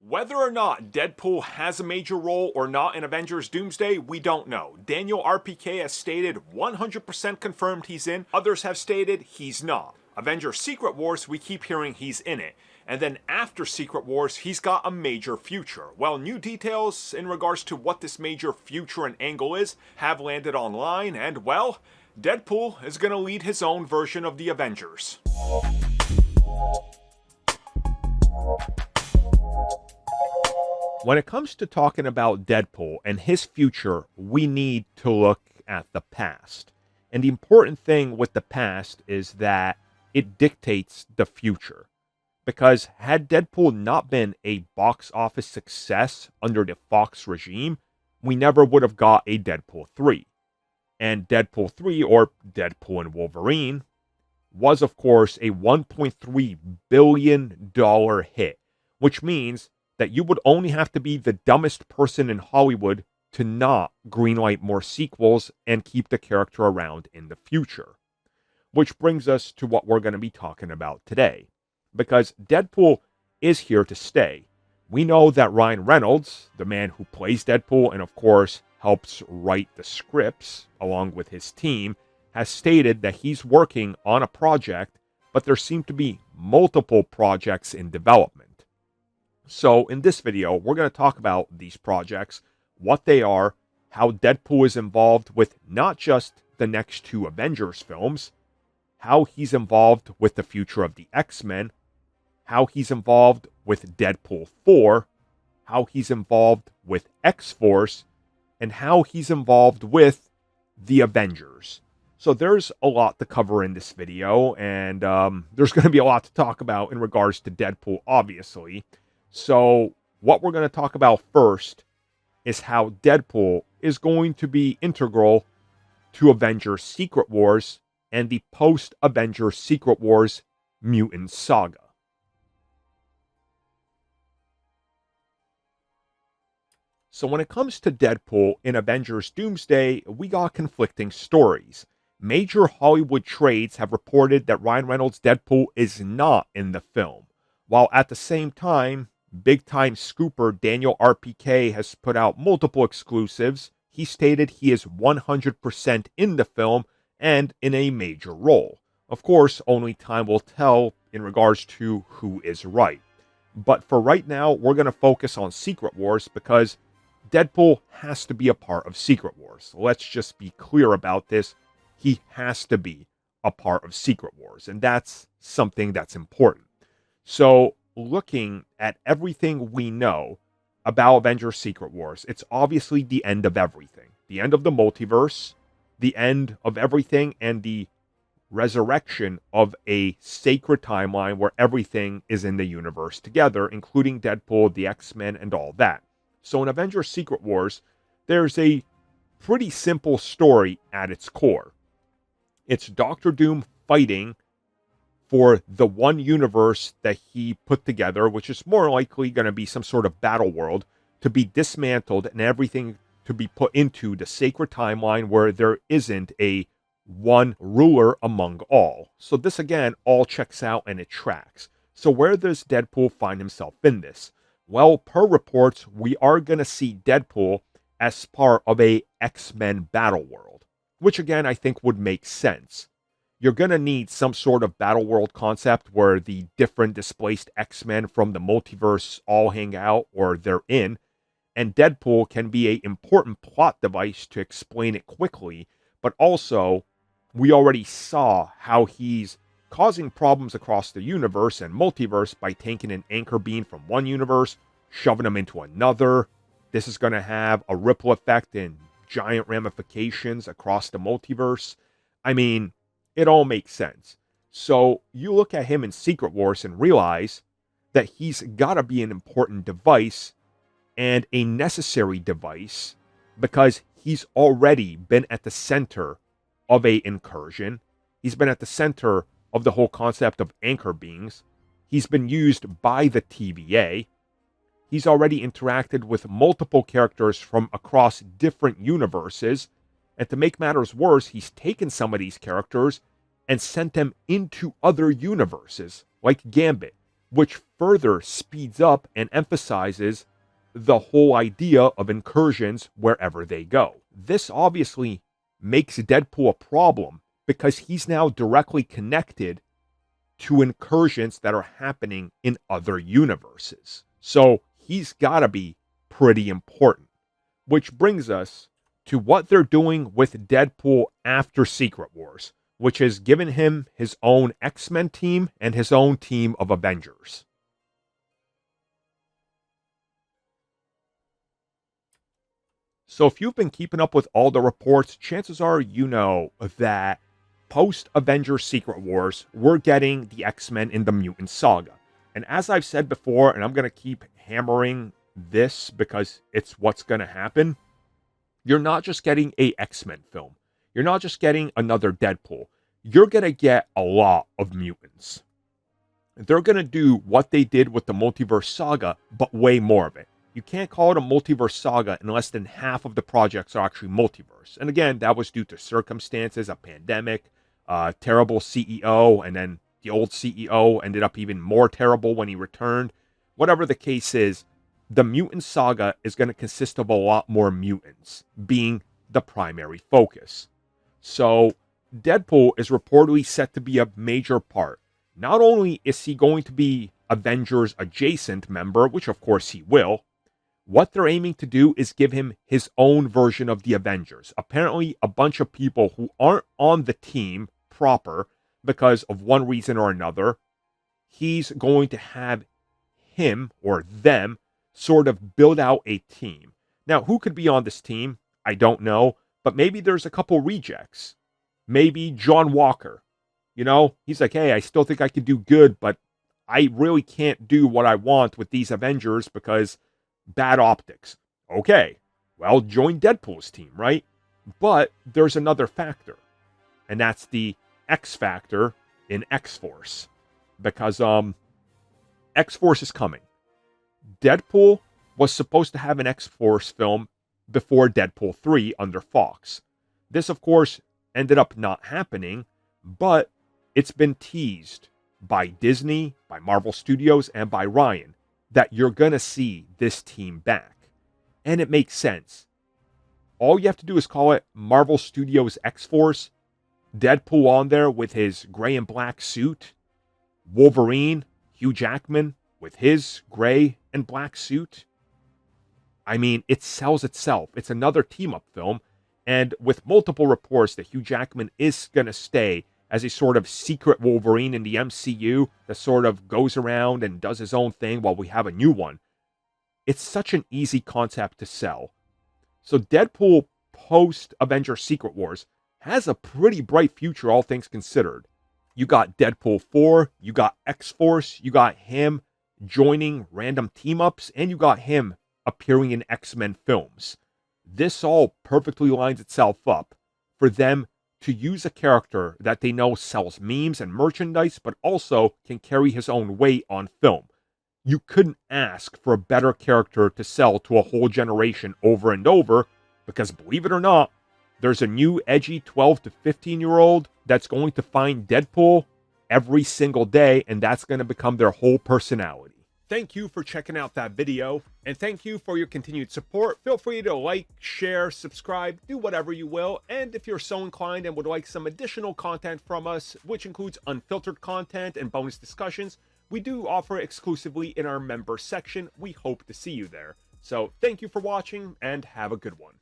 Whether or not Deadpool has a major role or not in Avengers Doomsday, we don't know. Daniel RPK has stated 100% confirmed he's in, others have stated he's not. Avengers Secret Wars, we keep hearing he's in it. And then after Secret Wars, he's got a major future. Well, new details in regards to what this major future and angle is have landed online, and well, Deadpool is going to lead his own version of the Avengers. When it comes to talking about Deadpool and his future, we need to look at the past. And the important thing with the past is that it dictates the future. Because had Deadpool not been a box office success under the Fox regime, we never would have got a Deadpool 3. And Deadpool 3, or Deadpool and Wolverine, was of course a $1.3 billion hit, which means that you would only have to be the dumbest person in Hollywood to not greenlight more sequels and keep the character around in the future. Which brings us to what we're going to be talking about today. Because Deadpool is here to stay. We know that Ryan Reynolds, the man who plays Deadpool and of course helps write the scripts along with his team, has stated that he's working on a project, but there seem to be multiple projects in development. So in this video, we're going to talk about these projects, what they are, how Deadpool is involved with not just the next two Avengers films, how he's involved with the future of the X-Men, how he's involved with Deadpool 4, how he's involved with X-Force, and how he's involved with the Avengers. So there's a lot to cover in this video, and there's going to be a lot to talk about in regards to Deadpool, obviously. So what we're going to talk about first is how Deadpool is going to be integral to Avengers Secret Wars and the post-Avengers Secret Wars Mutant Saga. So when it comes to Deadpool in Avengers Doomsday, we got conflicting stories. Major Hollywood trades have reported that Ryan Reynolds' Deadpool is not in the film, while at the same time, big-time scooper Daniel RPK has put out multiple exclusives. He stated he is 100% in the film and in a major role. Of course, only time will tell in regards to who is right. But for right now, we're going to focus on Secret Wars because Deadpool has to be a part of Secret Wars. Let's just be clear about this. He has to be a part of Secret Wars, and that's something that's important. So, looking at everything we know about Avengers Secret Wars, it's obviously the end of everything. The end of the multiverse, the end of everything, and the resurrection of a sacred timeline where everything is in the universe together, including Deadpool, the X-Men, and all that. So in Avengers Secret Wars, there's a pretty simple story at its core. It's Doctor Doom fighting for the one universe that he put together, which is more likely going to be some sort of battle world, to be dismantled and everything to be put into the sacred timeline where there isn't a one ruler among all. So this again all checks out and it tracks. So where does Deadpool find himself in this? Well, per reports, we are going to see Deadpool as part of a X-Men battle world, which again I think would make sense. You're going to need some sort of battle world concept where the different displaced X-Men from the multiverse all hang out or they're in, and Deadpool can be an important plot device to explain it quickly, but also we already saw how he's causing problems across the universe and multiverse by taking an anchor beam from one universe, shoving them into another. This is going to have a ripple effect and giant ramifications across the multiverse. I mean, it all makes sense. So you look at him in Secret Wars and realize that he's got to be an important device and a necessary device because he's already been at the center of a incursion. He's been at the center of the whole concept of anchor beams. He's been used by the TVA. He's already interacted with multiple characters from across different universes. And to make matters worse, he's taken some of these characters and sent them into other universes, like Gambit, which further speeds up and emphasizes the whole idea of incursions wherever they go. This obviously makes Deadpool a problem because he's now directly connected to incursions that are happening in other universes. So he's got to be pretty important. Which brings us to what they're doing with Deadpool after Secret Wars, which has given him his own X-Men team and his own team of Avengers. So if you've been keeping up with all the reports, chances are you know that post-Avengers Secret Wars, we're getting the X-Men in the Mutant Saga. And as I've said before, and I'm going to keep hammering this because it's what's going to happen, you're not just getting a X-Men film. You're not just getting another Deadpool. You're going to get a lot of mutants. They're going to do what they did with the Multiverse Saga, but way more of it. You can't call it a multiverse saga unless than half of the projects are actually multiverse. And again, that was due to circumstances, a pandemic, terrible CEO, and then the old CEO ended up even more terrible when he returned. Whatever the case is, the Mutant Saga is going to consist of a lot more mutants being the primary focus. So Deadpool is reportedly set to be a major part. Not only is he going to be Avengers adjacent member, which of course he will, what they're aiming to do is give him his own version of the Avengers. Apparently, a bunch of people who aren't on the team proper because of one reason or another, he's going to have him or them sort of build out a team. Now, who could be on this team? I don't know, but maybe there's a couple rejects. Maybe John Walker. You know, he's like, hey, I still think I can do good, but I really can't do what I want with these Avengers because bad optics. Okay, well, join Deadpool's team, right? But there's another factor, and that's the X factor in X-Force. Because X-Force is coming. Deadpool was supposed to have an X-Force film before Deadpool 3 under Fox. This, of course, ended up not happening, but it's been teased by Disney, by Marvel Studios, and by Ryan that you're going to see this team back. And it makes sense. All you have to do is call it Marvel Studios X-Force, Deadpool on there with his gray and black suit, Wolverine, Hugh Jackman with his gray and black suit. I mean, it sells itself. It's another team-up film, and with multiple reports that Hugh Jackman is going to stay as a sort of secret Wolverine in the MCU that sort of goes around and does his own thing while we have a new one. It's such an easy concept to sell. So Deadpool post-Avengers Secret Wars has a pretty bright future, all things considered. You got Deadpool 4, you got X-Force, you got him joining random team-ups, and you got him appearing in X-Men films. This all perfectly lines itself up for them to use a character that they know sells memes and merchandise, but also can carry his own weight on film. You couldn't ask for a better character to sell to a whole generation over and over, because believe it or not, there's a new edgy 12 to 15-year-old that's going to find Deadpool every single day, and that's going to become their whole personality. Thank you for checking out that video, and thank you for your continued support. Feel free to like, share, subscribe, do whatever you will, and if you're so inclined and would like some additional content from us, which includes unfiltered content and bonus discussions, we do offer exclusively in our member section. We hope to see you there. So thank you for watching, and have a good one.